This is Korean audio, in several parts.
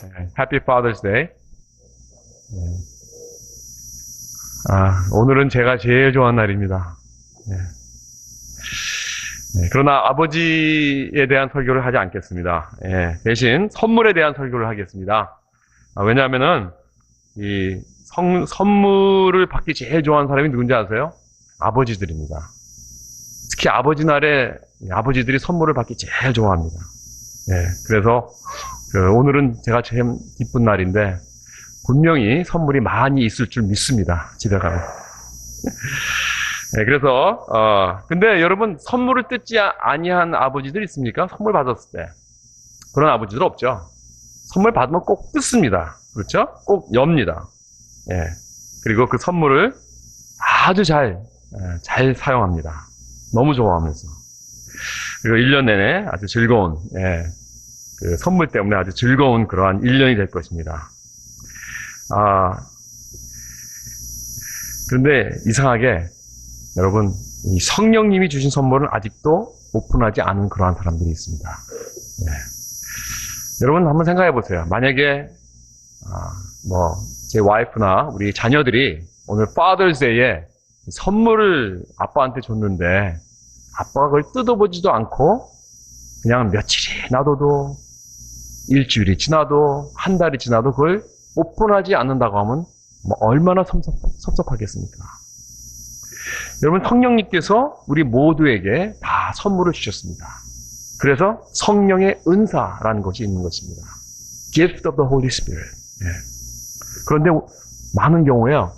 Happy Father's Day. 오늘은 제가 제일 좋아하는 날입니다. 네. 그러나 아버지에 대한 설교를 하지 않겠습니다. 대신 선물에 대한 설교를 하겠습니다. 왜냐하면은 이 선물을 받기 제일 좋아하는 사람이 누군지 아세요? 아버지들입니다. 특히 아버지 날에 아버지들이 선물을 받기 제일 좋아합니다. 그래서 오늘은 제가 제일 기쁜 날인데 분명히 선물이 많이 있을 줄 믿습니다. 집에 가면. 그래서 근데 여러분 선물을 뜯지 아니한 아버지들 있습니까? 선물 받았을 때 그런 아버지들 없죠. 선물 받으면 꼭 뜯습니다. 그렇죠? 꼭 엽니다. 그리고 그 선물을 아주 잘 사용합니다. 너무 좋아하면서. 그리고 1년 내내 아주 즐거운 그 선물 때문에 아주 즐거운 그러한 1년이 될 것입니다. 그런데 이상하게 여러분 이 성령님이 주신 선물은 아직도 오픈하지 않은 그러한 사람들이 있습니다. 여러분 한번 생각해 보세요. 만약에 제 와이프나 우리 자녀들이 오늘 Father's Day에 선물을 아빠한테 줬는데 아빠가 그걸 뜯어보지도 않고 그냥 며칠이 놔둬도 일주일이 지나도 한 달이 지나도 그걸 오픈하지 않는다고 하면 얼마나 섭섭하겠습니까? 여러분 성령님께서 우리 모두에게 다 선물을 주셨습니다. 그래서 성령의 은사라는 것이 있는 것입니다. Gift of the Holy Spirit. 그런데 많은 경우에요.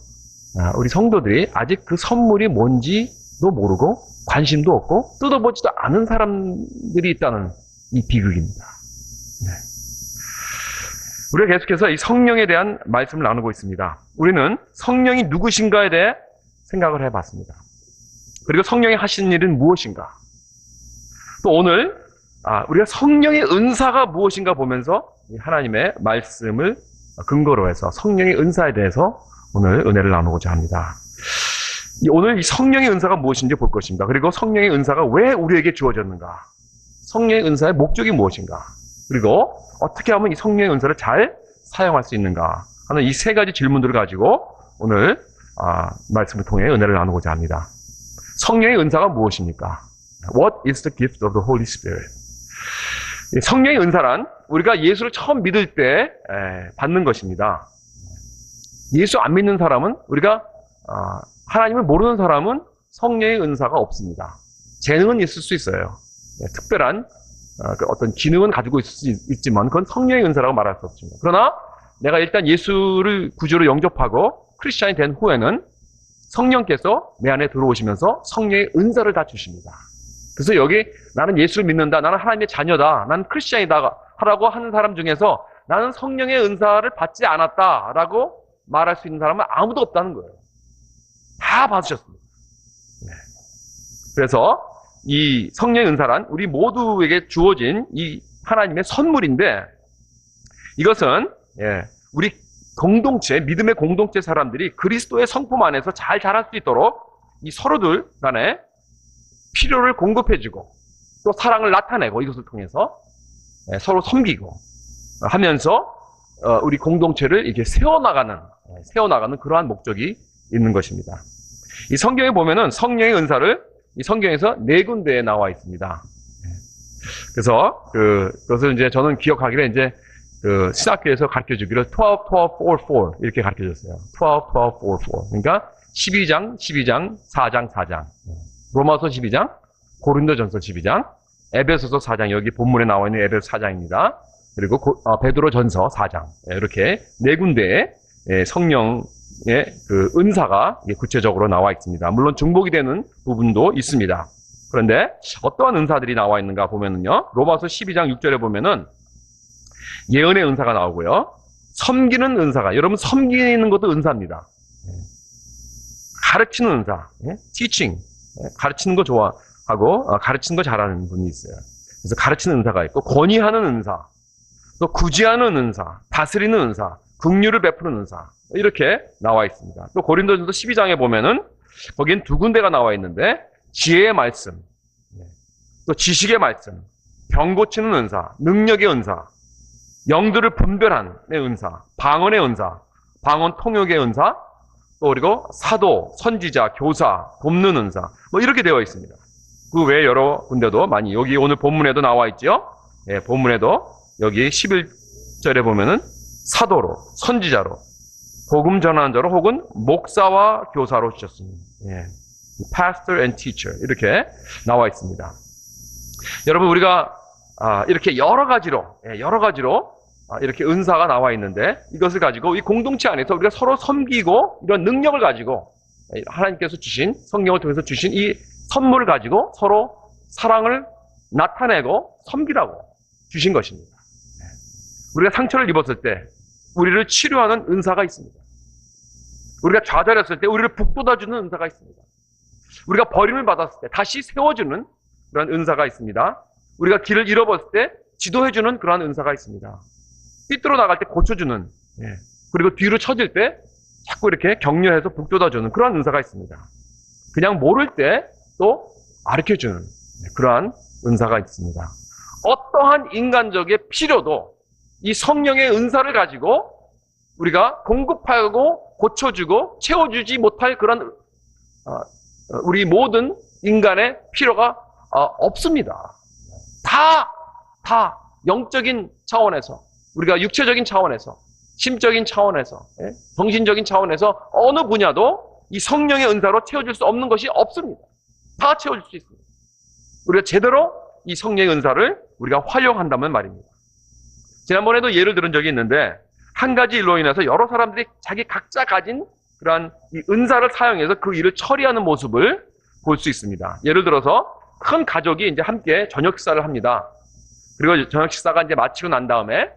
우리 성도들이 아직 그 선물이 뭔지도 모르고 관심도 없고 뜯어보지도 않은 사람들이 있다는 이 비극입니다. 우리가 계속해서 이 성령에 대한 말씀을 나누고 있습니다. 우리는 성령이 누구신가에 대해 생각을 해봤습니다. 그리고 성령이 하시는 일은 무엇인가? 또 오늘 우리가 성령의 은사가 무엇인가 보면서 하나님의 말씀을 근거로 해서 성령의 은사에 대해서 오늘 은혜를 나누고자 합니다. 오늘 이 성령의 은사가 무엇인지 볼 것입니다. 그리고 성령의 은사가 왜 우리에게 주어졌는가? 성령의 은사의 목적이 무엇인가? 그리고 어떻게 하면 이 성령의 은사를 잘 사용할 수 있는가 하는 이 세 가지 질문들을 가지고 오늘 말씀을 통해 은혜를 나누고자 합니다. 성령의 은사가 무엇입니까? What is the gift of the Holy Spirit? 성령의 은사란 우리가 예수를 처음 믿을 때 받는 것입니다. 예수 안 믿는 사람은 우리가 하나님을 모르는 사람은 성령의 은사가 없습니다. 재능은 있을 수 있어요. 특별한 어떤 기능은 가지고 있을 수 있지만 그건 성령의 은사라고 말할 수 없습니다. 그러나 내가 일단 예수를 구주로 영접하고 크리스찬이 된 후에는 성령께서 내 안에 들어오시면서 성령의 은사를 다 주십니다. 그래서 여기 나는 예수를 믿는다, 나는 하나님의 자녀다, 나는 크리스찬이다 하라고 하는 사람 중에서 나는 성령의 은사를 받지 않았다라고 말할 수 있는 사람은 아무도 없다는 거예요. 다 받으셨습니다. 그래서 이 성령의 은사란 우리 모두에게 주어진 이 하나님의 선물인데 이것은 우리 공동체, 믿음의 공동체 사람들이 그리스도의 성품 안에서 잘 자랄 수 있도록 이 서로들 간에 필요를 공급해주고 또 사랑을 나타내고 이것을 통해서 서로 섬기고 하면서 우리 공동체를 이렇게 세워나가는 그러한 목적이 있는 것입니다. 이 성경에 보면은 성령의 은사를 이 성경에서 4군데에 나와 있습니다. 그래서 그것을 이제 저는 기억하기를 이제 신학교에서 가르쳐 주기를 12, 12, 4, 4 이렇게 가르쳐 줬어요. 12, 12, 4, 4. 그러니까 12장, 12장, 4장, 4장. 로마서 12장, 고린도전서 12장, 에베소서 4장, 여기 본문에 나와 있는 에베소 4장입니다. 그리고 베드로전서 4장. 이렇게 4군데에 성령의 그 은사가 구체적으로 나와 있습니다. 물론 중복이 되는 부분도 있습니다. 그런데 어떠한 은사들이 나와 있는가 보면은요, 로마서 12장 6절에 보면은 예언의 은사가 나오고요, 섬기는 은사가, 여러분 섬기는 것도 은사입니다. 가르치는 은사, teaching, 가르치는 거 좋아하고 가르치는 거 잘하는 분이 있어요. 그래서 가르치는 은사가 있고 권위하는 은사, 또 구제하는 은사, 다스리는 은사, 긍휼을 베푸는 은사 이렇게 나와 있습니다. 또 고린도전서 12장에 보면은 거긴 2군데가 나와 있는데 지혜의 말씀, 또 지식의 말씀, 병 고치는 은사, 능력의 은사 영들을 분별하는 은사, 방언의 은사, 방언 통역의 은사, 또 그리고 사도, 선지자, 교사, 돕는 은사, 뭐 이렇게 되어 있습니다. 그 외에 여러 군데도 많이, 여기 오늘 본문에도 나와 있죠. 예, 본문에도 여기 11절에 보면은 사도로, 선지자로, 복음 전하는 자로 혹은 목사와 교사로 주셨습니다. 예, pastor and teacher 이렇게 나와 있습니다. 여러분 우리가 이렇게 여러 가지로 이렇게 은사가 나와 있는데 이것을 가지고 이 공동체 안에서 우리가 서로 섬기고 이런 능력을 가지고 하나님께서 주신 성령을 통해서 주신 이 선물을 가지고 서로 사랑을 나타내고 섬기라고 주신 것입니다. 우리가 상처를 입었을 때 우리를 치료하는 은사가 있습니다. 우리가 좌절했을 때 우리를 북돋아주는 은사가 있습니다. 우리가 버림을 받았을 때 다시 세워주는 그런 은사가 있습니다. 우리가 길을 잃어버렸을 때 지도해주는 그러한 은사가 있습니다. 삐뚤어 나갈 때 고쳐주는, 그리고 뒤로 처질 때 자꾸 이렇게 격려해서 북돋아주는 그러한 은사가 있습니다. 그냥 모를 때 또 가르쳐주는 그러한 은사가 있습니다. 어떠한 인간적인 필요도 이 성령의 은사를 가지고 우리가 공급하고 고쳐주고 채워주지 못할 그런 우리 모든 인간의 필요가 없습니다. 다 영적인 차원에서 우리가 육체적인 차원에서 심적인 차원에서 정신적인 차원에서 어느 분야도 이 성령의 은사로 채워줄 수 없는 것이 없습니다. 다 채워줄 수 있습니다. 우리가 제대로 이 성령의 은사를 우리가 활용한다면 말입니다. 지난번에도 예를 들은 적이 있는데 한 가지 일로 인해서 여러 사람들이 자기 각자 가진 그러한 이 은사를 사용해서 그 일을 처리하는 모습을 볼 수 있습니다. 예를 들어서 큰 가족이 이제 함께 저녁 식사를 합니다. 그리고 저녁 식사가 이제 마치고 난 다음에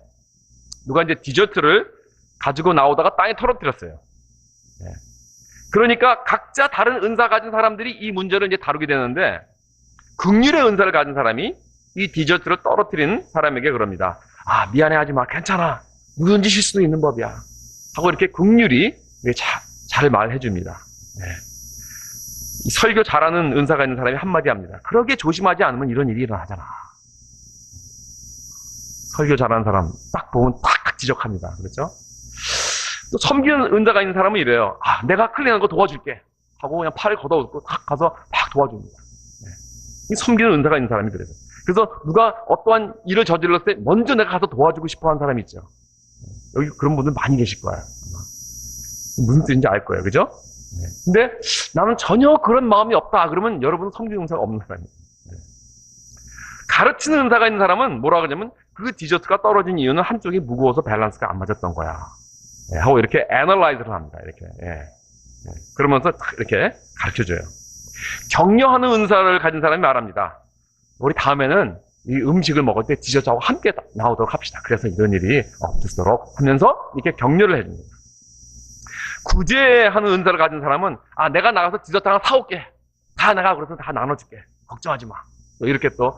누가 이제 디저트를 가지고 나오다가 땅에 떨어뜨렸어요. 그러니까 각자 다른 은사 가진 사람들이 이 문제를 이제 다루게 되는데 긍휼의 은사를 가진 사람이 이 디저트를 떨어뜨리는 사람에게 그럽니다. 미안해하지 마. 괜찮아. 누구든지 실수도 있는 법이야. 하고 이렇게 긍휼히 잘 말해줍니다. 이 설교 잘하는 은사가 있는 사람이 한마디 합니다. 그러게 조심하지 않으면 이런 일이 일어나잖아. 설교 잘하는 사람 딱 보면 딱 지적합니다. 그렇죠? 또 섬기는 은사가 있는 사람은 이래요. 내가 클린한 거 도와줄게. 하고 그냥 팔을 걷어붙고 딱 가서 막 도와줍니다. 이 섬기는 은사가 있는 사람이 그래요. 그래서 누가 어떠한 일을 저질렀을 때 먼저 내가 가서 도와주고 싶어 하는 사람이 있죠. 여기 그런 분들 많이 계실 거예요. 무슨 뜻인지 알 거예요. 그죠? 근데 나는 전혀 그런 마음이 없다. 그러면 여러분은 섬기는 은사가 없는 사람이에요. 가르치는 은사가 있는 사람은 뭐라 그러냐면 그 디저트가 떨어진 이유는 한쪽이 무거워서 밸런스가 안 맞았던 거야. 하고 이렇게 애널라이즈를 합니다. 이렇게. 그러면서 이렇게 가르쳐줘요. 격려하는 은사를 가진 사람이 말합니다. 우리 다음에는 이 음식을 먹을 때 디저트하고 함께 나오도록 합시다. 그래서 이런 일이 없도록 하면서 이렇게 격려를 해줍니다. 구제하는 은사를 가진 사람은 내가 나가서 디저트 하나 사올게. 다 내가 그래서 다 나눠줄게. 걱정하지 마. 이렇게 또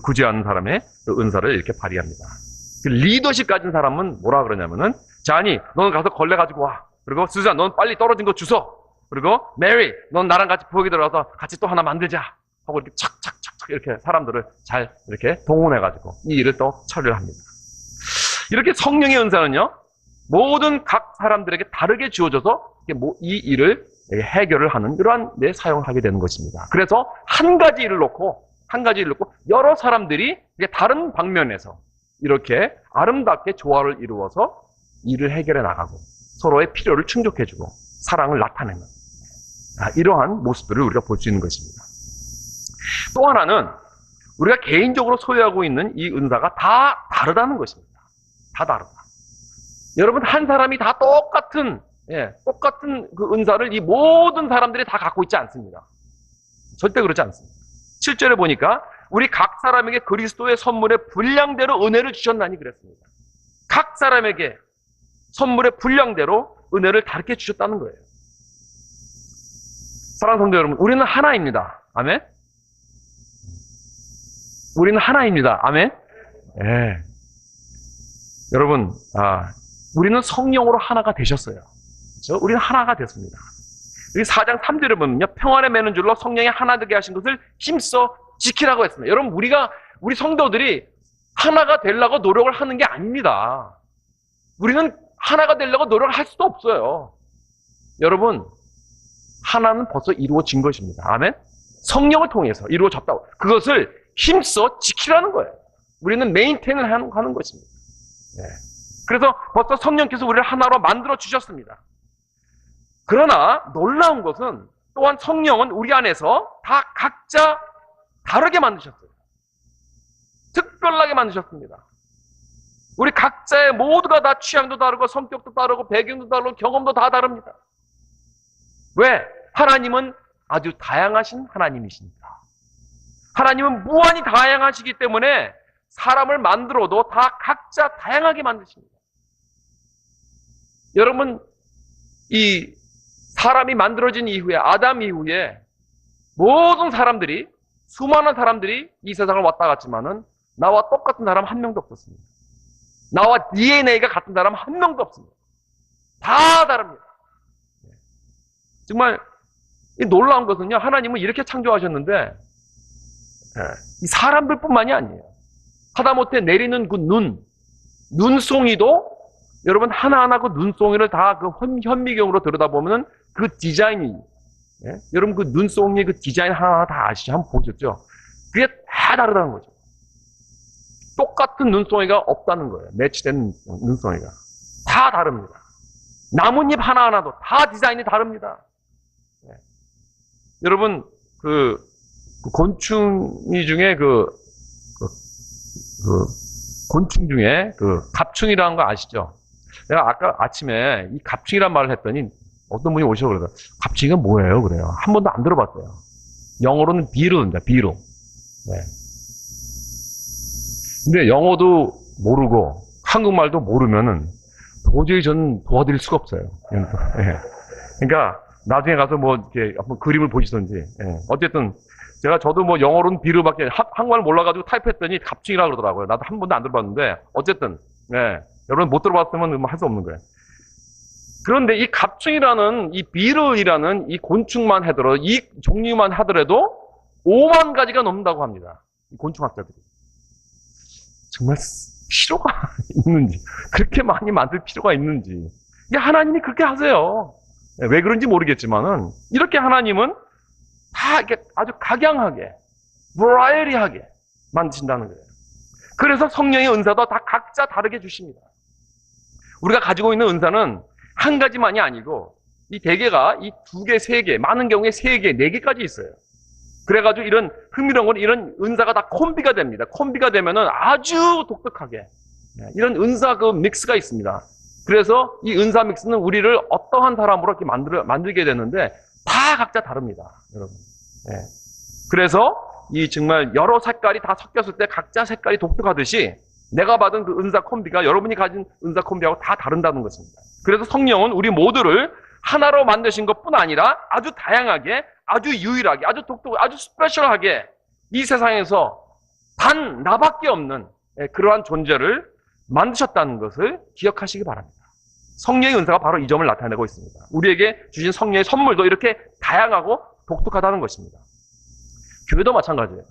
구제하는 사람의 은사를 이렇게 발휘합니다. 리더십 가진 사람은 뭐라 그러냐면은 자니 너는 가서 걸레 가지고 와. 그리고 수잔 넌 빨리 떨어진 거 주워. 그리고 메리 넌 나랑 같이 부엌에 들어가서 같이 또 하나 만들자. 하고 이렇게 착착착착 이렇게 사람들을 잘 이렇게 동원해가지고 이 일을 또 처리를 합니다. 이렇게 성령의 은사는요 모든 각 사람들에게 다르게 주어져서 이 일을 해결을 하는 이러한 데 사용을 하게 되는 것입니다. 그래서 한 가지 일을 놓고 여러 사람들이 다른 방면에서 이렇게 아름답게 조화를 이루어서 일을 해결해 나가고 서로의 필요를 충족해주고 사랑을 나타내는 이러한 모습들을 우리가 볼 수 있는 것입니다. 또 하나는 우리가 개인적으로 소유하고 있는 이 은사가 다 다르다는 것입니다. 다 다르다. 여러분 한 사람이 다 똑같은 그 은사를 이 모든 사람들이 다 갖고 있지 않습니다. 절대 그렇지 않습니다. 7절에 보니까 우리 각 사람에게 그리스도의 선물의 분량대로 은혜를 주셨나니 그랬습니다. 각 사람에게 선물의 분량대로 은혜를 다르게 주셨다는 거예요. 사랑하는 성도 여러분, 우리는 하나입니다. 아멘? 우리는 하나입니다. 아멘? 예. 여러분, 우리는 성령으로 하나가 되셨어요. 그렇죠? 우리는 하나가 됐습니다. 여기 4장 3절에 보면요. 평안에 매는 줄로 성령이 하나 되게 하신 것을 힘써 지키라고 했습니다. 여러분, 우리 성도들이 하나가 되려고 노력을 하는 게 아닙니다. 우리는 하나가 되려고 노력을 할 수도 없어요. 여러분, 하나는 벌써 이루어진 것입니다. 아멘? 성령을 통해서 이루어졌다고. 그것을 힘써 지키라는 거예요. 우리는 메인테인을 하는 것입니다. 네. 그래서 벌써 성령께서 우리를 하나로 만들어 주셨습니다. 그러나 놀라운 것은 또한 성령은 우리 안에서 다 각자 다르게 만드셨어요. 특별하게 만드셨습니다. 우리 각자의 모두가 다 취향도 다르고 성격도 다르고 배경도 다르고 경험도 다 다릅니다. 왜? 하나님은 아주 다양하신 하나님이십니다. 하나님은 무한히 다양하시기 때문에 사람을 만들어도 다 각자 다양하게 만드십니다. 여러분, 이 사람이 만들어진 이후에, 아담 이후에 모든 사람들이, 수많은 사람들이 이 세상을 왔다 갔지만은 나와 똑같은 사람 한 명도 없었습니다. 나와 DNA가 같은 사람 한 명도 없습니다. 다 다릅니다. 정말 놀라운 것은요, 하나님은 이렇게 창조하셨는데 이 사람들뿐만이 아니에요. 하다못해 내리는 그 눈송이도 여러분 하나하나 그 눈송이를 다 그 현미경으로 들여다보면 그 디자인이, 여러분 그 눈송이 그 디자인 하나하나 다 아시죠? 한번 보셨죠? 그게 다 다르다는 거죠. 똑같은 눈송이가 없다는 거예요. 매치된 눈송이가. 다 다릅니다. 나뭇잎 하나하나도 다 디자인이 다릅니다. 여러분, 그 곤충이 중에 곤충 중에 갑충이라는 거 아시죠? 내가 아까 아침에 이 갑충이란 말을 했더니 어떤 분이 오셔서 그러더라고요. 갑충이가 뭐예요? 그래요. 한 번도 안 들어봤어요. 영어로는 비루입니다. 비루. 네. 근데 영어도 모르고 한국말도 모르면은 도저히 저는 도와드릴 수가 없어요. 네. 그러니까 나중에 가서 뭐 이렇게 한번 그림을 보시던지. 네. 어쨌든 저도 뭐 영어로는 비루밖에 한국말 몰라가지고 타입했더니 갑충이라고 그러더라고요. 나도 한 번도 안 들어봤는데 어쨌든 네. 여러분 못 들어봤으면 할 수 없는 거예요. 그런데 이 갑충이라는 이 비루이라는 이 곤충만 하더라도 이 종류만 하더라도 5만 가지가 넘는다고 합니다. 이 곤충학자들이. 정말 필요가 있는지, 그렇게 많이 만들 필요가 있는지. 이게 하나님이 그렇게 하세요. 왜 그런지 모르겠지만은 이렇게 하나님은 다 이렇게 아주 각양하게, 브라이어리하게 만드신다는 거예요. 그래서 성령의 은사도 다 각자 다르게 주십니다. 우리가 가지고 있는 은사는 한 가지만이 아니고 이 대개가 이 2개, 3개, 많은 경우에 3개, 4개까지 있어요. 그래가지고 이런 흥미로운 건 이런 은사가 다 콤비가 됩니다. 콤비가 되면은 아주 독특하게 이런 은사 그 믹스가 있습니다. 그래서 이 은사 믹스는 우리를 어떠한 사람으로 이렇게 만들게 되는데 다 각자 다릅니다, 여러분. 네. 그래서 이 정말 여러 색깔이 다 섞였을 때 각자 색깔이 독특하듯이 내가 받은 그 은사 콤비가 여러분이 가진 은사 콤비하고 다 다른다는 것입니다. 그래서 성령은 우리 모두를 하나로 만드신 것뿐 아니라 아주 다양하게, 아주 유일하게, 아주 독특하게, 아주 스페셜하게 이 세상에서 단 나밖에 없는 그러한 존재를 만드셨다는 것을 기억하시기 바랍니다. 성령의 은사가 바로 이 점을 나타내고 있습니다. 우리에게 주신 성령의 선물도 이렇게 다양하고 독특하다는 것입니다. 교회도 마찬가지예요.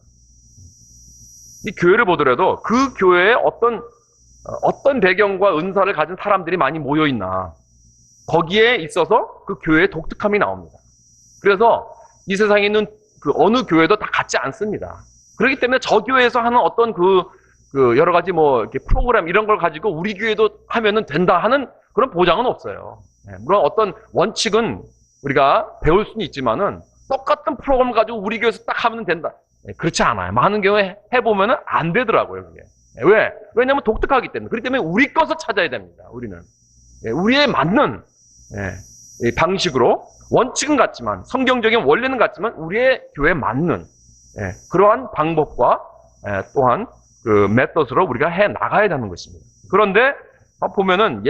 이 교회를 보더라도 그 교회에 어떤 배경과 은사를 가진 사람들이 많이 모여있나, 거기에 있어서 그 교회의 독특함이 나옵니다. 그래서 이 세상에 있는 그 어느 교회도 다 같지 않습니다. 그렇기 때문에 저 교회에서 하는 어떤 그 여러 가지 뭐 이렇게 프로그램 이런 걸 가지고 우리 교회도 하면은 된다 하는 그런 보장은 없어요. 물론 어떤 원칙은 우리가 배울 수는 있지만은 똑같은 프로그램 가지고 우리 교회에서 딱 하면 된다. 그렇지 않아요. 많은 경우에 해보면은 안 되더라고요, 그게. 왜? 왜냐면 독특하기 때문에. 그렇기 때문에 우리 것을 찾아야 됩니다, 우리는. 우리에 맞는 방식으로 원칙은 같지만, 성경적인 원리는 같지만, 우리의 교회에 맞는 그러한 방법과 또한 그 메소드로 우리가 해 나가야 되는 것입니다. 그런데 보면은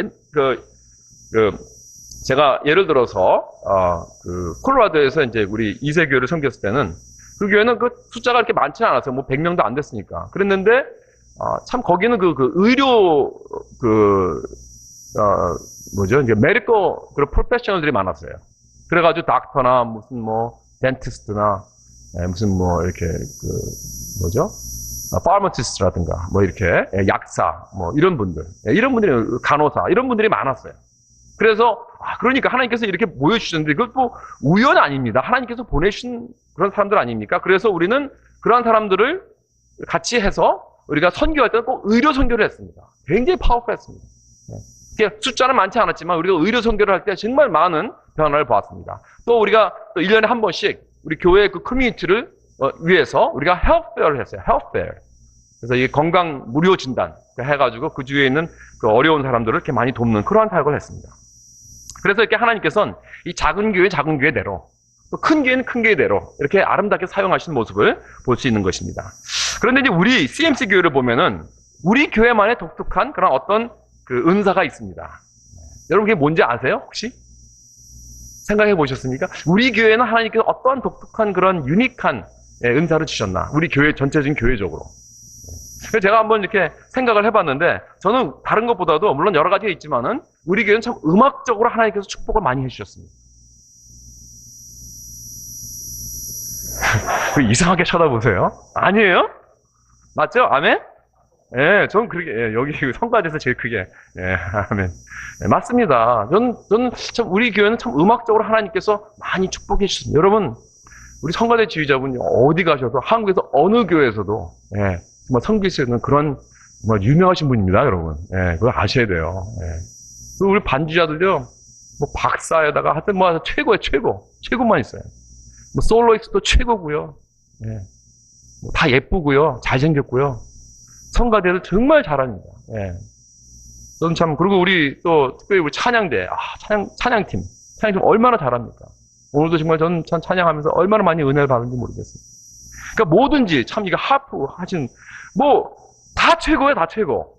제가 예를 들어서 콜로라도에서 이제 우리 2세 교회를 섬겼을 때는 그 교회는 그 숫자가 그렇게 많지는 않았어요. 뭐 100명도 안 됐으니까. 그랬는데 참 거기는 그 의료 뭐죠? 이제 메디컬 그런 프로페셔널들이 많았어요. 그래가지고 닥터나 무슨 뭐 덴티스트나 무슨 뭐 이렇게 뭐죠? 파마시스트라든가 뭐 이렇게 약사 뭐 이런 분들, 이런 분들이 간호사 이런 분들이 많았어요. 그래서 그러니까 하나님께서 이렇게 모여주셨는데 그것도 우연 아닙니다. 하나님께서 보내신 그런 사람들 아닙니까? 그래서 우리는 그러한 사람들을 같이 해서 우리가 선교할 때는 꼭 의료 선교를 했습니다. 굉장히 파워풀했습니다. 숫자는 많지 않았지만 우리가 의료 선교를 할 때 정말 많은 변화를 보았습니다. 또 우리가 또 1년에 한 번씩 우리 교회 그 커뮤니티를 위해서 우리가 헬스페어를 했어요. 헬스페어. 그래서 이 건강 무료 진단 해가지고 그 주위에 있는 그 어려운 사람들을 이렇게 많이 돕는 그러한 사역을 했습니다. 그래서 이렇게 하나님께서는 이 작은 교회대로 또 큰 교회는 큰 교회대로 이렇게 아름답게 사용하시는 모습을 볼 수 있는 것입니다. 그런데 이제 우리 CMC 교회를 보면은 우리 교회만의 독특한 그런 어떤 그 은사가 있습니다. 여러분 그게 뭔지 아세요? 혹시? 생각해 보셨습니까? 우리 교회는 하나님께서 어떠한 독특한 그런 유니크한 은사를 주셨나? 우리 교회 전체적인 교회적으로. 그래서 제가 한번 이렇게 생각을 해봤는데 저는 다른 것보다도 물론 여러 가지가 있지만은 우리 교회는 참 음악적으로 하나님께서 축복을 많이 해주셨습니다. 이상하게 쳐다보세요. 아니에요? 맞죠? 아멘? 예, 저는 그렇게, 여기 성가대에서 제일 크게, 아멘. 맞습니다. 저는 참, 우리 교회는 참 음악적으로 하나님께서 많이 축복해 주셨습니다. 여러분, 우리 성가대 지휘자분이 어디 가셔도, 한국에서 어느 교회에서도, 정말 섬길 수 있는 그런, 정말 유명하신 분입니다, 여러분. 그거 아셔야 돼요. 그리고 우리 반주자들요, 뭐 박사에다가 하여튼 뭐 최고예요, 최고. 최고만 있어요. 뭐 솔로이스도 최고고요. 뭐 다 예쁘고요. 잘생겼고요. 성가대도 정말 잘합니다. 저는 참, 그리고 우리 또, 특별히 우리 찬양대, 찬양팀 얼마나 잘합니까? 오늘도 정말 저는 참 찬양하면서 얼마나 많이 은혜를 받는지 모르겠습니다. 그러니까 뭐든지 참 이거 하프 하신, 뭐, 다 최고예요, 다 최고.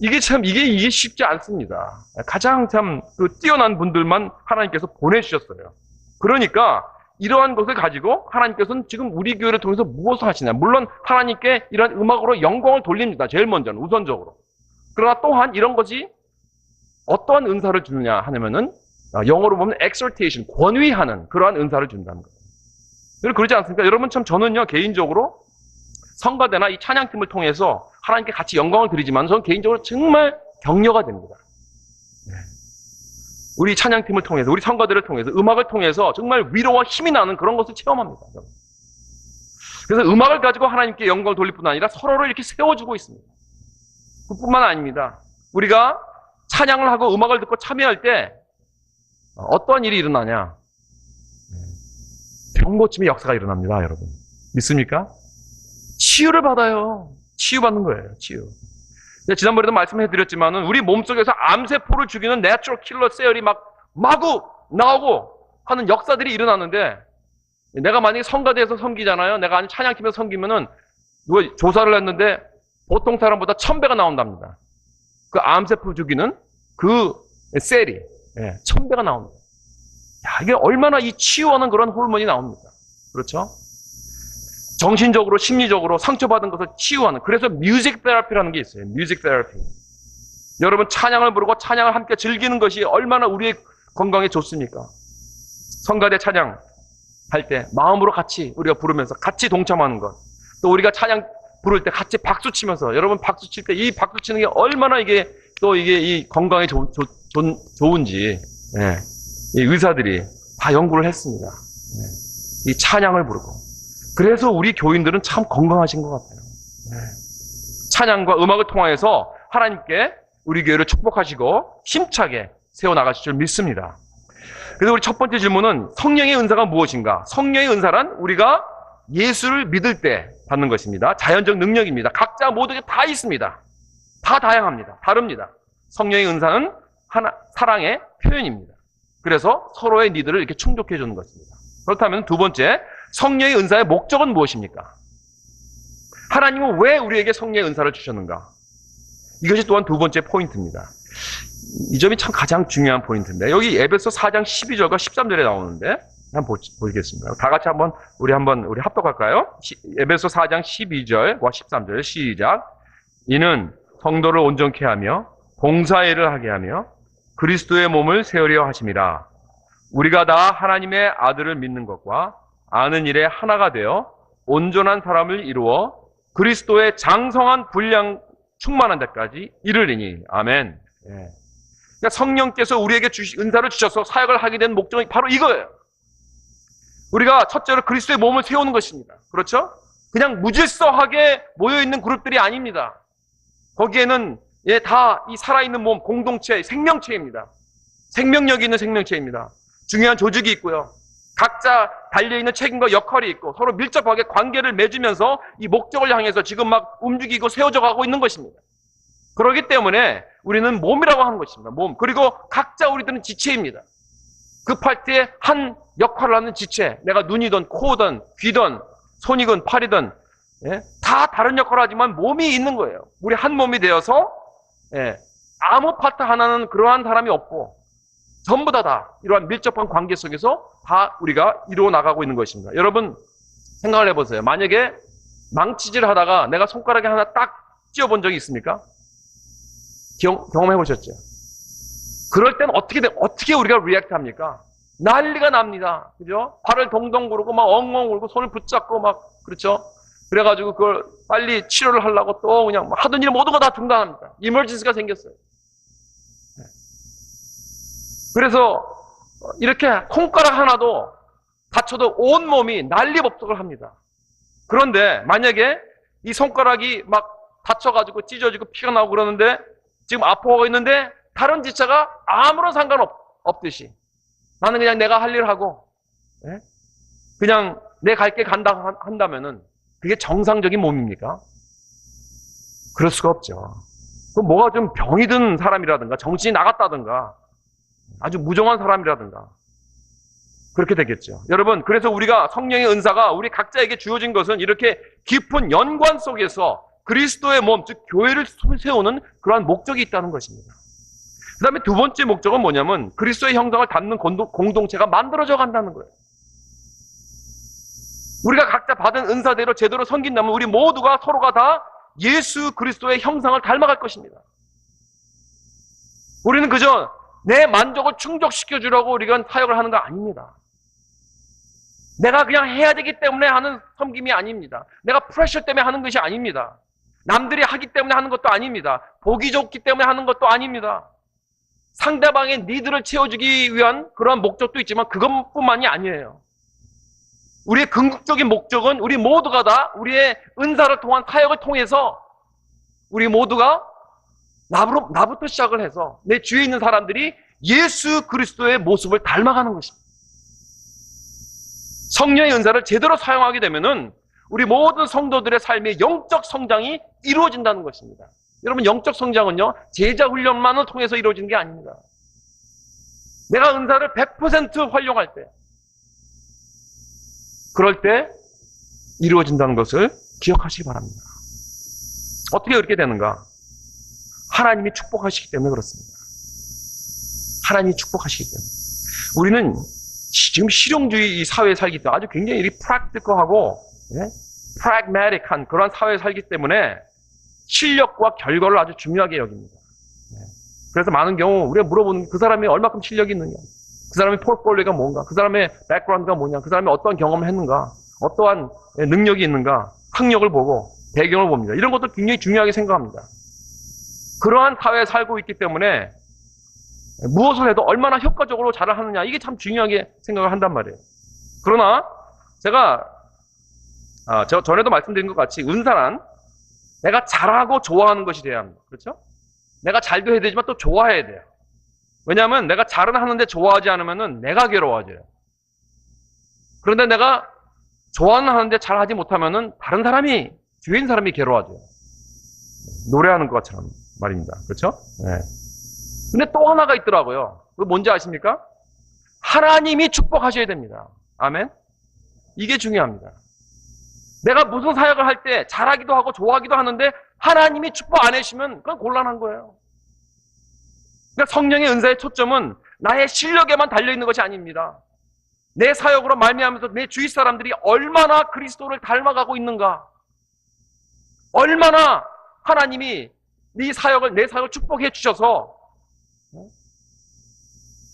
이게 참, 이게 쉽지 않습니다. 가장 참, 그 뛰어난 분들만 하나님께서 보내주셨어요. 그러니까, 이러한 것을 가지고 하나님께서는 지금 우리 교회를 통해서 무엇을 하시냐. 물론 하나님께 이런 음악으로 영광을 돌립니다. 제일 먼저는 우선적으로. 그러나 또한 이런 것이 어떠한 은사를 주느냐 하냐면은 영어로 보면 exhortation, 권위하는 그러한 은사를 준다는 거예요. 그러지 않습니까? 여러분 참 저는요 개인적으로 성가대나 이 찬양팀을 통해서 하나님께 같이 영광을 드리지만 저는 개인적으로 정말 격려가 됩니다. 우리 찬양팀을 통해서, 우리 성가대를 통해서, 음악을 통해서 정말 위로와 힘이 나는 그런 것을 체험합니다. 그래서 음악을 가지고 하나님께 영광을 돌릴 뿐 아니라 서로를 이렇게 세워주고 있습니다. 그뿐만 아닙니다. 우리가 찬양을 하고 음악을 듣고 참여할 때 어떠한 일이 일어나냐? 병고침의 역사가 일어납니다, 여러분. 믿습니까? 치유를 받아요. 치유받는 거예요, 치유. 지난번에도 말씀해드렸지만은 우리 몸속에서 암세포를 죽이는 내추럴 킬러 셀이 마구 나오고 하는 역사들이 일어나는데 내가 만약에 성가대에서 섬기잖아요. 내가 아닌 찬양팀에서 섬기면은 누가 조사를 했는데 보통 사람보다 1000배가 나온답니다. 그 암세포 죽이는 그 셀이 1000배가 나옵니다. 야, 이게 얼마나 이 치유하는 그런 호르몬이 나옵니다. 그렇죠? 정신적으로, 심리적으로 상처받은 것을 치유하는. 그래서 뮤직 테라피라는 게 있어요. 뮤직 테라피. 여러분 찬양을 부르고 찬양을 함께 즐기는 것이 얼마나 우리의 건강에 좋습니까? 성가대 찬양 할 때 마음으로 같이 우리가 부르면서 같이 동참하는 것. 또 우리가 찬양 부를 때 같이 박수 치면서 여러분 박수 칠 때 이 박수 치는 게 얼마나 이게 이 건강에 좋은지 이 의사들이 다 연구를 했습니다. 이 찬양을 부르고. 그래서 우리 교인들은 참 건강하신 것 같아요. 찬양과 음악을 통하여서 하나님께 우리 교회를 축복하시고 힘차게 세워나가실 줄 믿습니다. 그래서 우리 첫 번째 질문은 성령의 은사가 무엇인가? 성령의 은사란 우리가 예수를 믿을 때 받는 것입니다. 자연적 능력입니다. 각자 모두에 다 있습니다. 다 다양합니다. 다릅니다. 성령의 은사는 사랑의 표현입니다. 그래서 서로의 니드를 이렇게 충족해 주는 것입니다. 그렇다면 두 번째, 성령의 은사의 목적은 무엇입니까? 하나님은 왜 우리에게 성령의 은사를 주셨는가? 이것이 또한 두 번째 포인트입니다. 이 점이 참 가장 중요한 포인트인데 여기 에베소 4장 12절과 13절에 나오는데 한번 보겠습니다. 다 같이 우리 합독할까요? 에베소 4장 12절과 13절 시작. 이는 성도를 온전케 하며 봉사일을 하게 하며 그리스도의 몸을 세우려 하심이라. 우리가 다 하나님의 아들을 믿는 것과 아는 일에 하나가 되어 온전한 사람을 이루어 그리스도의 장성한 분량 충만한 데까지 이르리니. 아멘. 예. 그러니까 성령께서 우리에게 은사를 주셔서 사역을 하게 된 목적은 바로 이거예요. 우리가 첫째로 그리스도의 몸을 세우는 것입니다. 그렇죠? 그냥 무질서하게 모여있는 그룹들이 아닙니다. 거기에는 다 이 살아있는 몸, 공동체, 생명체입니다. 생명력이 있는 생명체입니다. 중요한 조직이 있고요. 각자 달려있는 책임과 역할이 있고 서로 밀접하게 관계를 맺으면서 이 목적을 향해서 지금 막 움직이고 세워져 가고 있는 것입니다. 그렇기 때문에 우리는 몸이라고 하는 것입니다. 몸. 그리고 각자 우리들은 지체입니다. 급할 때 한 역할을 하는 지체. 내가 눈이든 코든 귀든 손이든 팔이든 다 다른 역할을 하지만 몸이 있는 거예요. 우리 한 몸이 되어서 아무 파트 하나는 그러한 사람이 없고 전부 다 이러한 밀접한 관계 속에서 다 우리가 이루어 나가고 있는 것입니다. 여러분 생각을 해보세요. 만약에 망치질 하다가 내가 손가락에 하나 딱 찧어본 적이 있습니까? 경험해 보셨죠? 그럴 땐 어떻게 우리가 리액트 합니까? 난리가 납니다. 그죠? 발을 동동 구르고 막 엉엉 울고 손을 붙잡고 막 그렇죠? 그래가지고 그걸 빨리 치료를 하려고 또 그냥 하던 일 모든 거 다 중단합니다. 이머전시가 생겼어요. 그래서 이렇게 손가락 하나도 다쳐도 온 몸이 난리법석을 합니다. 그런데 만약에 이 손가락이 막 다쳐가지고 찢어지고 피가 나오고 그러는데 지금 아파하고 있는데 다른 지체가 아무런 상관없듯이 나는 그냥 내가 할 일 하고 그냥 내 갈 길 간다 한다면은 그게 정상적인 몸입니까? 그럴 수가 없죠. 그럼 뭐가 좀 병이 든 사람이라든가 정신이 나갔다든가 아주 무정한 사람이라든가 그렇게 되겠죠. 여러분, 그래서 우리가 성령의 은사가 우리 각자에게 주어진 것은 이렇게 깊은 연관 속에서 그리스도의 몸, 즉 교회를 세우는 그러한 목적이 있다는 것입니다. 그 다음에 두 번째 목적은 뭐냐면 그리스도의 형상을 담는 공동체가 만들어져 간다는 거예요. 우리가 각자 받은 은사대로 제대로 섬긴다면 우리 모두가 서로가 다 예수 그리스도의 형상을 닮아갈 것입니다. 우리는 그저 내 만족을 충족시켜주려고 우리가 사역을 하는 거 아닙니다. 내가 그냥 해야 되기 때문에 하는 섬김이 아닙니다. 내가 프레셔 때문에 하는 것이 아닙니다. 남들이 하기 때문에 하는 것도 아닙니다. 보기 좋기 때문에 하는 것도 아닙니다. 상대방의 니드를 채워주기 위한 그러한 목적도 있지만 그것뿐만이 아니에요. 우리의 궁극적인 목적은 우리 모두가 다 우리의 은사를 통한 사역을 통해서 우리 모두가 나부터 시작을 해서 내 주위에 있는 사람들이 예수 그리스도의 모습을 닮아가는 것입니다. 성령의 은사를 제대로 사용하게 되면은 우리 모든 성도들의 삶의 영적 성장이 이루어진다는 것입니다. 여러분, 영적 성장은요, 제자 훈련만을 통해서 이루어지는 게 아닙니다. 내가 은사를 100% 활용할 때, 그럴 때 이루어진다는 것을 기억하시기 바랍니다. 어떻게 그렇게 되는가? 하나님이 축복하시기 때문에 그렇습니다. 하나님이 축복하시기 때문에. 우리는 지금 실용주의 이 사회에 살기 때문에 아주 굉장히 이렇게 프랙티컬하고 프랙매틱한 그런 사회에 살기 때문에 실력과 결과를 아주 중요하게 여깁니다. 그래서 많은 경우 우리가 물어보는 그 사람이 얼마큼 실력이 있느냐, 그 사람의 포트폴리오가 뭔가, 그 사람의 백그라운드가 뭐냐, 그 사람이 어떠한 경험을 했는가, 어떠한 능력이 있는가, 학력을 보고 배경을 봅니다. 이런 것도 굉장히 중요하게 생각합니다. 그러한 사회에 살고 있기 때문에 무엇을 해도 얼마나 효과적으로 잘을 하느냐, 이게 참 중요하게 생각을 한단 말이에요. 그러나 제가 전에도 말씀드린 것 같이 은사란 내가 잘하고 좋아하는 것이 돼야 합니다. 그렇죠? 내가 잘도 해야 되지만 또 좋아해야 돼요. 왜냐하면 내가 잘은 하는데 좋아하지 않으면 내가 괴로워져요. 그런데 내가 좋아는 하는데 잘하지 못하면 다른 사람이, 주위에 있는 사람이 괴로워져요. 노래하는 것처럼 말입니다. 그렇죠? 네. 근데 또 하나가 있더라고요. 그거 뭔지 아십니까? 하나님이 축복하셔야 됩니다. 아멘? 이게 중요합니다. 내가 무슨 사역을 할 때 잘하기도 하고 좋아하기도 하는데 하나님이 축복 안 해주시면 그건 곤란한 거예요. 그러니까 성령의 은사의 초점은 나의 실력에만 달려있는 것이 아닙니다. 내 사역으로 말미암아서 내 주위 사람들이 얼마나 그리스도를 닮아가고 있는가, 얼마나 하나님이 내 사역을 축복해 주셔서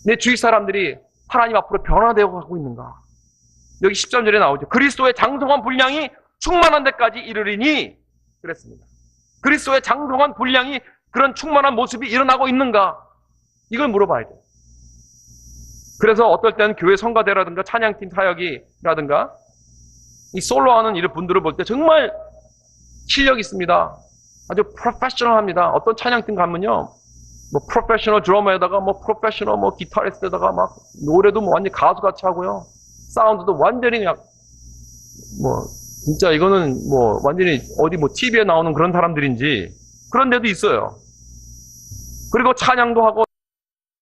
내 주위 사람들이 하나님 앞으로 변화되어 가고 있는가. 여기 13절에 나오죠. 그리스도의 장성한 분량이 충만한 데까지 이르리니 그랬습니다. 그리스도의 장성한 분량이 그런 충만한 모습이 일어나고 있는가? 이걸 물어봐야 돼요. 그래서 어떨 때는 교회 성가대라든가 찬양팀 사역이라든가 이 솔로 하는 이런 분들을 볼 때 정말 실력이 있습니다. 아주 프로페셔널합니다. 어떤 찬양팀 가면요, 뭐 프로페셔널 드러머에다가 뭐 프로페셔널 뭐 기타리스트에다가 막 노래도 뭐 완전 가수같이 하고요, 사운드도 완전히 그냥 뭐 진짜 이거는 뭐 완전히 어디 뭐 TV에 나오는 그런 사람들인지 그런 데도 있어요. 그리고 찬양도 하고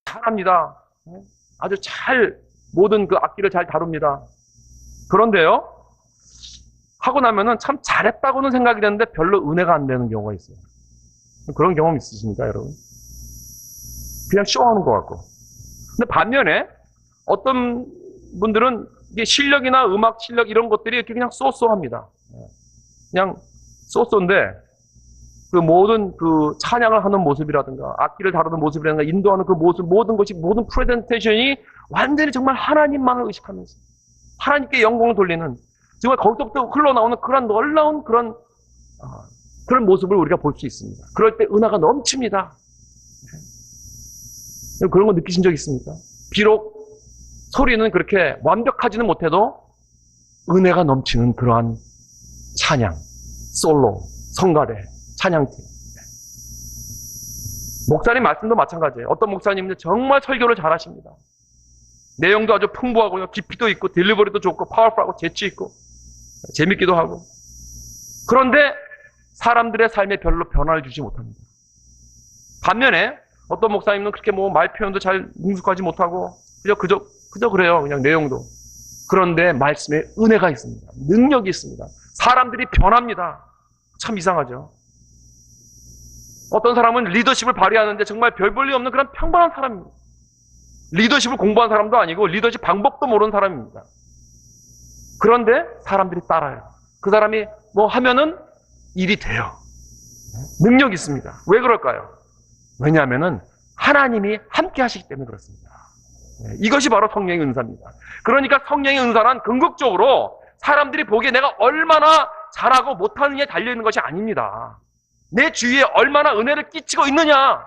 잘합니다. 아주 잘 모든 그 악기를 잘 다룹니다. 그런데요, 하고 나면은 참 잘했다고는 생각이 되는데 별로 은혜가 안 되는 경우가 있어요. 그런 경험 있으십니까, 여러분? 그냥 쇼하는 것 같고. 근데 반면에 어떤 분들은 이게 실력이나 음악 실력 이런 것들이 이렇게 그냥 쏘쏘합니다. 그냥 쏘쏘인데 그 모든 그 찬양을 하는 모습이라든가 악기를 다루는 모습이라든가 인도하는 그 모습, 모든 것이, 모든 프레젠테이션이 완전히 정말 하나님만을 의식하면서 하나님께 영광을 돌리는, 정말 거기서부터 흘러나오는 그런 놀라운 그런 모습을 우리가 볼 수 있습니다. 그럴 때 은혜가 넘칩니다. 그런 거 느끼신 적 있습니까? 비록 소리는 그렇게 완벽하지는 못해도 은혜가 넘치는 그러한 찬양, 솔로, 성가대, 찬양팀. 목사님 말씀도 마찬가지예요. 어떤 목사님은 정말 설교를 잘하십니다. 내용도 아주 풍부하고요, 깊이도 있고 딜리버리도 좋고 파워풀하고 재치 있고 재밌기도 하고, 그런데 사람들의 삶에 별로 변화를 주지 못합니다. 반면에 어떤 목사님은 그렇게 뭐 말 표현도 잘 능숙하지 못하고 그저 그래요, 그냥 내용도. 그런데 말씀에 은혜가 있습니다. 능력이 있습니다. 사람들이 변합니다. 참 이상하죠. 어떤 사람은 리더십을 발휘하는데 정말 별 볼 일 없는 그런 평범한 사람입니다. 리더십을 공부한 사람도 아니고 리더십 방법도 모르는 사람입니다. 그런데 사람들이 따라요. 그 사람이 뭐 하면은 일이 돼요. 능력이 있습니다. 왜 그럴까요? 왜냐하면은 하나님이 함께 하시기 때문에 그렇습니다. 이것이 바로 성령의 은사입니다. 그러니까 성령의 은사란 궁극적으로 사람들이 보기에 내가 얼마나 잘하고 못하느냐에 달려있는 것이 아닙니다. 내 주위에 얼마나 은혜를 끼치고 있느냐,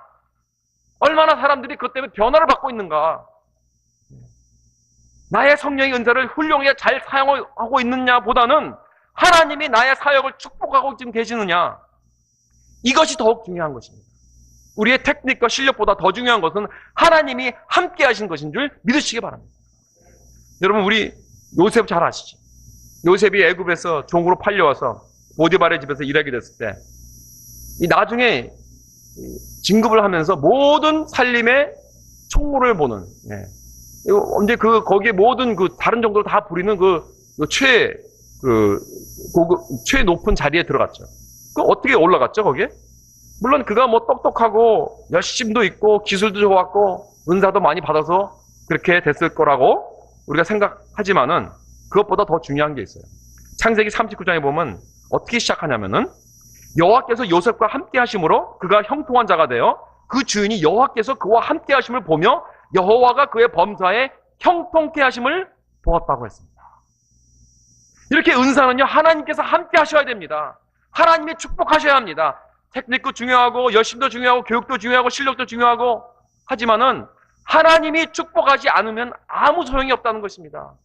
얼마나 사람들이 그것 때문에 변화를 받고 있는가, 나의 성령의 은사를 훌륭하게 잘 사용하고 있느냐 보다는 하나님이 나의 사역을 축복하고 지금 계시느냐, 이것이 더욱 중요한 것입니다. 우리의 테크닉과 실력보다 더 중요한 것은 하나님이 함께 하신 것인 줄 믿으시기 바랍니다. 여러분, 우리 요셉 잘 아시죠? 요셉이 애굽에서 종으로 팔려와서 보디발의 집에서 일하게 됐을 때 이 나중에 진급을 하면서 모든 살림의 총무를 보는, 언제 거기에 모든 다른 정도로 다 부리는 최 높은 자리에 들어갔죠. 어떻게 올라갔죠, 거기에? 물론 그가 뭐 똑똑하고 열심도 있고 기술도 좋았고 은사도 많이 받아서 그렇게 됐을 거라고 우리가 생각하지만은 그것보다 더 중요한 게 있어요. 창세기 39장에 보면 어떻게 시작하냐면은 여호와께서 요셉과 함께 하심으로 그가 형통한 자가 되어 그 주인이 여호와께서 그와 함께 하심을 보며 여호와가 그의 범사에 형통케 하심을 보았다고 했습니다. 이렇게 은사는요, 하나님께서 함께 하셔야 됩니다. 하나님이 축복하셔야 합니다. 테크닉도 중요하고 열심도 중요하고 교육도 중요하고 실력도 중요하고 하지만은 하나님이 축복하지 않으면 아무 소용이 없다는 것입니다.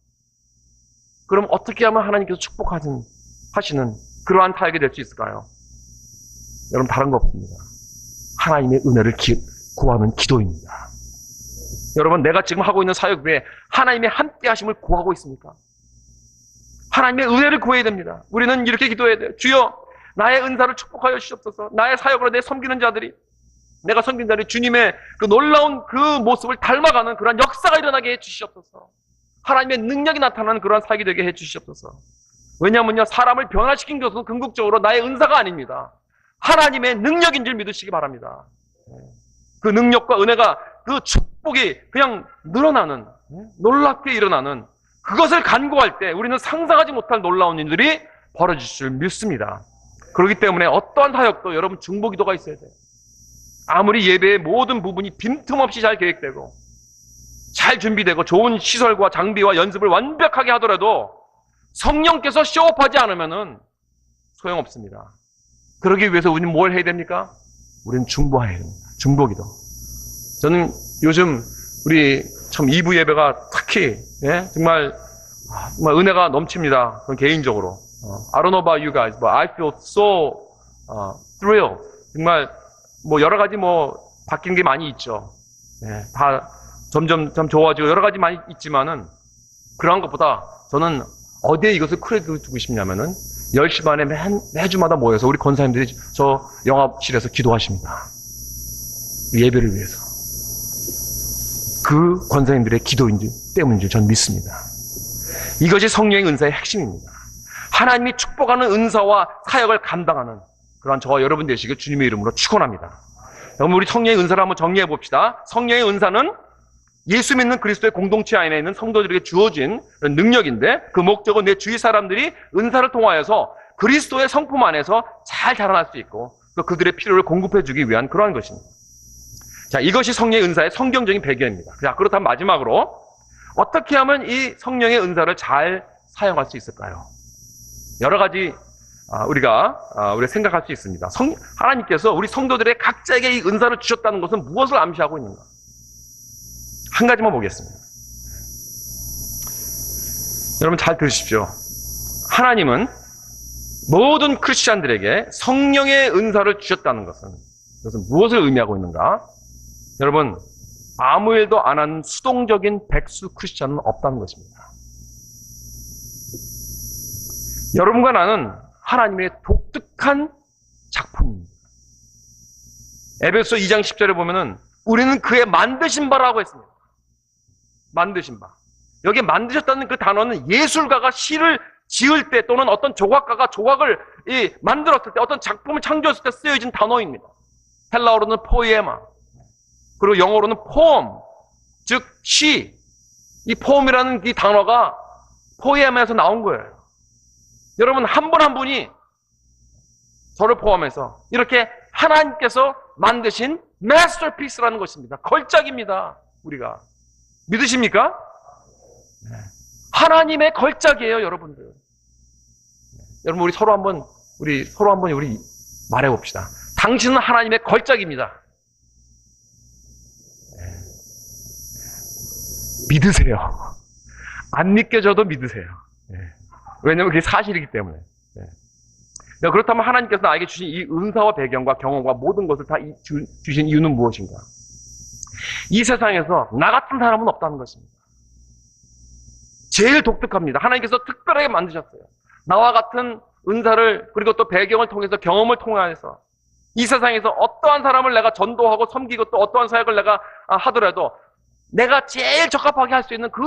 그럼 어떻게 하면 하나님께서 축복하시는 그러한 사역이 될 수 있을까요? 여러분, 다른 거 없습니다. 하나님의 은혜를 구하는 기도입니다. 여러분, 내가 지금 하고 있는 사역 외에 하나님의 함께 하심을 구하고 있습니까? 하나님의 은혜를 구해야 됩니다. 우리는 이렇게 기도해야 돼요. 주여, 나의 은사를 축복하여 주시옵소서. 나의 사역으로 내 섬기는 자들이, 내가 섬기는 자들이 주님의 그 놀라운 그 모습을 닮아가는 그런 역사가 일어나게 해 주시옵소서. 하나님의 능력이 나타나는 그런 사역이 되게 해 주시옵소서. 왜냐하면요, 사람을 변화시킨 것은 궁극적으로 나의 은사가 아닙니다. 하나님의 능력인 줄 믿으시기 바랍니다. 그 능력과 은혜가, 그 축복이 그냥 늘어나는, 놀랍게 일어나는 그것을 간구할 때 우리는 상상하지 못할 놀라운 일들이 벌어질 줄 믿습니다. 그렇기 때문에 어떠한 사역도 여러분 중보기도가 있어야 돼요. 아무리 예배의 모든 부분이 빈틈없이 잘 계획되고 잘 준비되고 좋은 시설과 장비와 연습을 완벽하게 하더라도 성령께서 쇼업하지 않으면은 소용없습니다. 그러기 위해서 우리는 뭘 해야 됩니까? 우리는 중보해야 됩니다. 중보기도. 저는 요즘 우리 참 2부 예배가 특히 정말 은혜가 넘칩니다. 그건 개인적으로. I don't know about you guys, but I feel so thrilled. 정말 여러 가지 바뀐 게 많이 있죠. 다 점점 좋아지고 여러 가지 많이 있지만은 그러한 것보다 저는 어디에 이것을 크레딧을 두고 싶냐면은 10시 반에 매주마다 모여서 우리 권사님들이 저 영업실에서 기도하십니다. 예배를 위해서. 그 권사님들의 기도인지 때문인 줄 전 믿습니다. 이것이 성령의 은사의 핵심입니다. 하나님이 축복하는 은사와 사역을 감당하는 그러한 저와 여러분 되시길 주님의 이름으로 축원합니다. 여러분 우리 성령의 은사를 한번 정리해 봅시다. 성령의 은사는 예수 믿는 그리스도의 공동체 안에 있는 성도들에게 주어진 능력인데 그 목적은 내 주위 사람들이 은사를 통하여서 그리스도의 성품 안에서 잘 자라날 수 있고 또 그들의 필요를 공급해 주기 위한 그러한 것입니다. 자, 이것이 성령의 은사의 성경적인 배경입니다. 자, 그렇다면 마지막으로 어떻게 하면 이 성령의 은사를 잘 사용할 수 있을까요? 여러 가지 우리가 생각할 수 있습니다. 하나님께서 우리 성도들의 각자에게 이 은사를 주셨다는 것은 무엇을 암시하고 있는가? 한 가지만 보겠습니다. 여러분 잘 들으십시오. 하나님은 모든 크리스찬들에게 성령의 은사를 주셨다는 것은 무엇을 의미하고 있는가? 여러분 아무 일도 안 하는 수동적인 백수 크리스찬은 없다는 것입니다. 여러분과 나는 하나님의 독특한 작품입니다. 에베소 2장 10절에 보면은 우리는 그의 만드신 바라고 했습니다. 만드신 바. 여기 만드셨다는 그 단어는 예술가가 시를 지을 때 또는 어떤 조각가가 조각을 만들었을 때 어떤 작품을 창조했을 때 쓰여진 단어입니다. 헬라어로는 포에마 그리고 영어로는 포엄 즉 시. 이 포엄이라는 이 단어가 포에마에서 나온 거예요. 여러분 한 분 한 분이 저를 포함해서 이렇게 하나님께서 만드신 마스터피스라는 것입니다. 걸작입니다. 우리가 믿으십니까? 네. 하나님의 걸작이에요, 여러분들. 네. 여러분 우리 서로 한번 말해 봅시다. 당신은 하나님의 걸작입니다. 네. 믿으세요. 안 믿겨져도 믿으세요. 네. 왜냐하면 그게 사실이기 때문에. 네. 그렇다면 하나님께서 나에게 주신 이 은사와 배경과 경험과 모든 것을 다 주신 이유는 무엇인가? 이 세상에서 나 같은 사람은 없다는 것입니다. 제일 독특합니다. 하나님께서 특별하게 만드셨어요. 나와 같은 은사를 그리고 또 배경을 통해서 경험을 통해서 이 세상에서 어떠한 사람을 내가 전도하고 섬기고 또 어떠한 사역을 내가 하더라도 내가 제일 적합하게 할 수 있는 그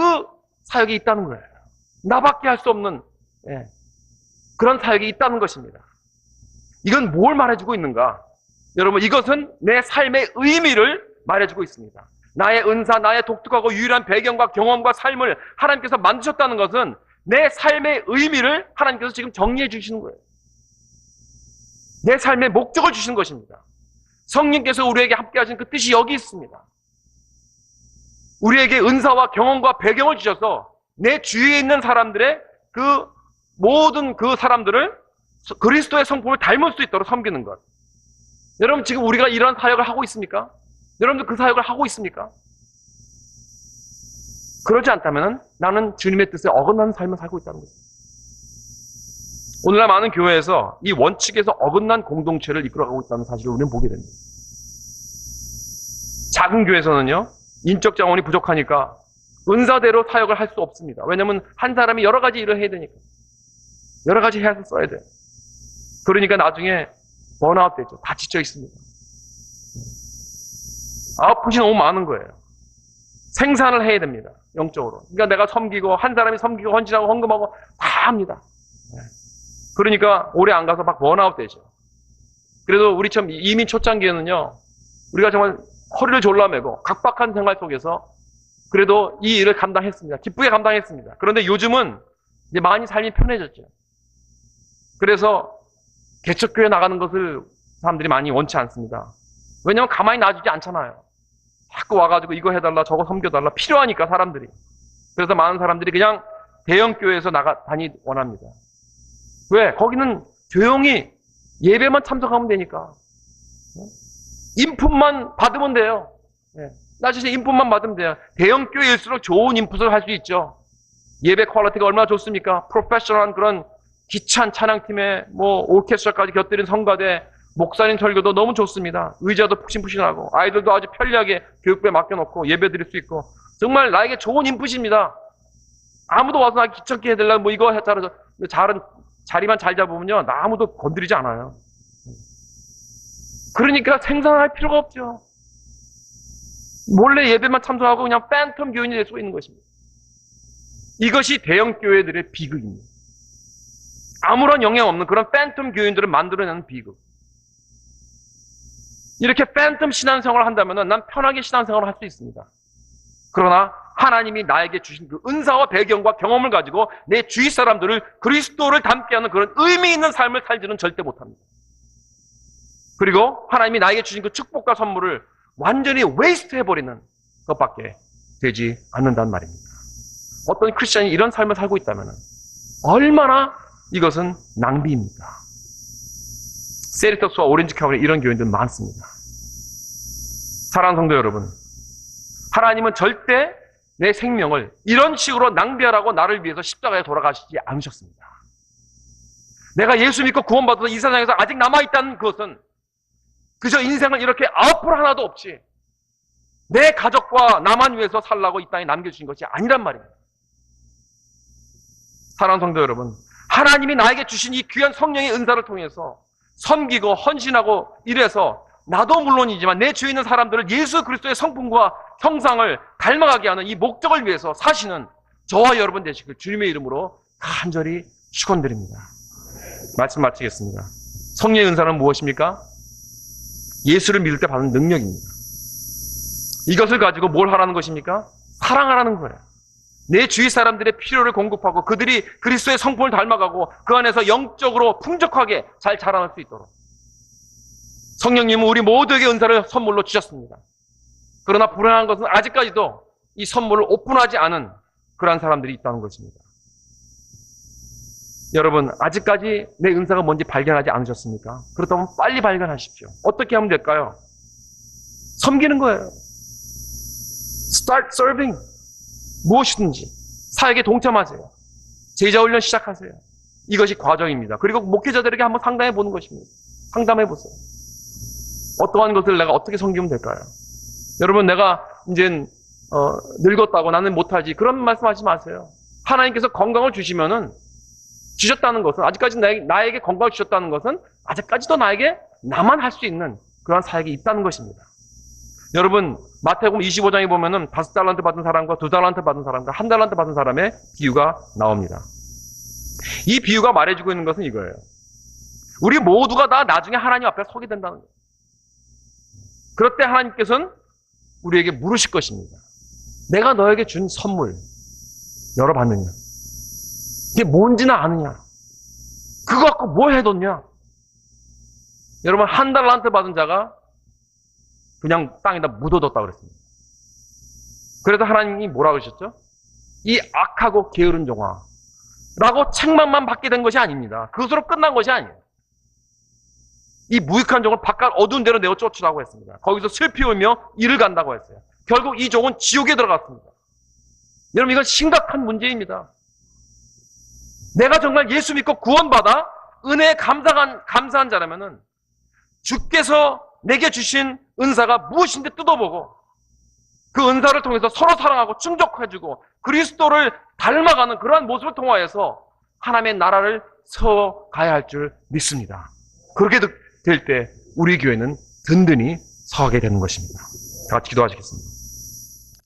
사역이 있다는 거예요. 나밖에 할 수 없는 그런 사역이 있다는 것입니다. 이건 뭘 말해주고 있는가? 여러분 이것은 내 삶의 의미를 말해주고 있습니다. 나의 은사, 나의 독특하고 유일한 배경과 경험과 삶을 하나님께서 만드셨다는 것은 내 삶의 의미를 하나님께서 지금 정리해 주시는 거예요. 내 삶의 목적을 주시는 것입니다. 성령께서 우리에게 함께 하신 그 뜻이 여기 있습니다. 우리에게 은사와 경험과 배경을 주셔서 내 주위에 있는 사람들의 그 모든 그 사람들을 그리스도의 성품을 닮을 수 있도록 섬기는 것. 여러분 지금 우리가 이런 사역을 하고 있습니까? 여러분들 그 사역을 하고 있습니까? 그러지 않다면 나는 주님의 뜻에 어긋나는 삶을 살고 있다는 거죠. 오늘날 많은 교회에서 이 원칙에서 어긋난 공동체를 이끌어가고 있다는 사실을 우리는 보게 됩니다. 작은 교회에서는요, 인적 자원이 부족하니까 은사대로 사역을 할 수 없습니다. 왜냐하면 한 사람이 여러 가지 일을 해야 되니까. 여러 가지 해서 써야 돼요. 그러니까 나중에 번아웃 되죠. 다 지쳐 있습니다. 아웃풋이 너무 많은 거예요. 생산을 해야 됩니다. 영적으로. 그러니까 내가 섬기고 한 사람이 섬기고 헌신하고 헌금하고 다 합니다. 그러니까 오래 안 가서 막 번아웃 되죠. 그래도 우리처럼 이민 초창기에는요. 우리가 정말 허리를 졸라매고 각박한 생활 속에서 그래도 이 일을 감당했습니다. 기쁘게 감당했습니다. 그런데 요즘은 이제 많이 삶이 편해졌죠. 그래서 개척교회 나가는 것을 사람들이 많이 원치 않습니다. 왜냐하면 가만히 놔주지 않잖아요. 자꾸 와가지고 이거 해달라 저거 섬겨달라 필요하니까 사람들이. 그래서 많은 사람들이 그냥 대형교회에서 다니 원합니다. 왜? 거기는 조용히 예배만 참석하면 되니까. 인풋만 받으면 돼요. 나 진짜 인풋만 받으면 돼요. 대형 교회일수록 좋은 인풋을 할 수 있죠. 예배 퀄리티가 얼마나 좋습니까? 프로페셔널한 그런 기찬 찬양팀에 오케스트라까지 곁들인 성가대, 목사님 설교도 너무 좋습니다. 의자도 푹신푹신하고 아이들도 아주 편리하게 교육부에 맡겨놓고 예배 드릴 수 있고 정말 나에게 좋은 인풋입니다. 아무도 와서 나 귀찮게 해달라 이거 했잖아. 자리만 잘 잡으면요 나 아무도 건드리지 않아요. 그러니까 생산할 필요가 없죠. 몰래 예배만 참석하고 그냥 팬텀 교인이 될 수 있는 것입니다. 이것이 대형 교회들의 비극입니다. 아무런 영향 없는 그런 팬텀 교인들을 만들어내는 비극. 이렇게 팬텀 신앙생활을 한다면 난 편하게 신앙생활을 할 수 있습니다. 그러나 하나님이 나에게 주신 그 은사와 배경과 경험을 가지고 내 주위 사람들을 그리스도를 닮게 하는 그런 의미 있는 삶을 살지는 절대 못합니다. 그리고 하나님이 나에게 주신 그 축복과 선물을 완전히 웨이스트 해버리는 것밖에 되지 않는다는 말입니다. 어떤 크리스천이 이런 삶을 살고 있다면 얼마나 이것은 낭비입니다. 세리떡스와 오렌지 카운티에 이런 교인들 많습니다. 사랑하는 성도 여러분, 하나님은 절대 내 생명을 이런 식으로 낭비하라고 나를 위해서 십자가에 돌아가시지 않으셨습니다. 내가 예수 믿고 구원받아서 이 세상에서 아직 남아있다는 그것은 그저 인생을 이렇게 아웃풀 하나도 없이 내 가족과 나만 위해서 살라고 이 땅에 남겨주신 것이 아니란 말입니다. 사랑하는 성도 여러분, 하나님이 나에게 주신 이 귀한 성령의 은사를 통해서 섬기고 헌신하고 이래서 나도 물론이지만 내 주위에 있는 사람들을 예수 그리스도의 성품과 형상을 닮아가게 하는 이 목적을 위해서 사시는 저와 여러분 되시길 주님의 이름으로 간절히 축원드립니다. 말씀 마치겠습니다. 성령의 은사는 무엇입니까? 예수를 믿을 때 받는 능력입니다. 이것을 가지고 뭘 하라는 것입니까? 사랑하라는 거예요. 내 주위 사람들의 필요를 공급하고 그들이 그리스도의 성품을 닮아가고 그 안에서 영적으로 풍족하게 잘 자라날 수 있도록 성령님은 우리 모두에게 은사를 선물로 주셨습니다. 그러나 불행한 것은 아직까지도 이 선물을 오픈하지 않은 그러한 사람들이 있다는 것입니다. 여러분, 아직까지 내 은사가 뭔지 발견하지 않으셨습니까? 그렇다면 빨리 발견하십시오. 어떻게 하면 될까요? 섬기는 거예요. Start serving. 무엇이든지 사역에 동참하세요. 제자훈련 시작하세요. 이것이 과정입니다. 그리고 목회자들에게 한번 상담해 보는 것입니다. 상담해 보세요. 어떠한 것을 내가 어떻게 섬기면 될까요? 여러분, 내가 이제 늙었다고 나는 못하지, 그런 말씀하지 마세요. 하나님께서 건강을 주셨다는 것은, 아직까지 나에게 건강을 주셨다는 것은 아직까지도 나만 할 수 있는 그러한 사역이 있다는 것입니다. 여러분, 마태복음 25장에 보면은 5달란트 받은 사람과 2달란트 받은 사람과 1달란트 받은 사람의 비유가 나옵니다. 이 비유가 말해주고 있는 것은 이거예요. 우리 모두가 다 나중에 하나님 앞에 서게 된다는 거예요. 그럴 때 하나님께서는 우리에게 물으실 것입니다. 내가 너에게 준 선물 열어봤느냐? 이게 뭔지는 아느냐? 그거 갖고 뭐 해뒀냐? 여러분, 1달란트 받은 자가 그냥 땅에다 묻어뒀다고 그랬습니다. 그래서 하나님이 뭐라고 하셨죠? 이 악하고 게으른 종아 라고 책망만 받게 된 것이 아닙니다. 그것으로 끝난 것이 아니에요. 이 무익한 종을 바깥 어두운 데로 내어 쫓으라고 했습니다. 거기서 슬피 울며 이를 간다고 했어요. 결국 이 종은 지옥에 들어갔습니다. 여러분, 이건 심각한 문제입니다. 내가 정말 예수 믿고 구원받아 은혜에 감사한 자라면은 주께서 내게 주신 은사가 무엇인지 뜯어보고 그 은사를 통해서 서로 사랑하고 충족해주고 그리스도를 닮아가는 그러한 모습을 통하여서 하나님의 나라를 세워가야 할 줄 믿습니다. 그렇게 될 때 우리 교회는 든든히 서게 되는 것입니다. 다 같이 기도하시겠습니다.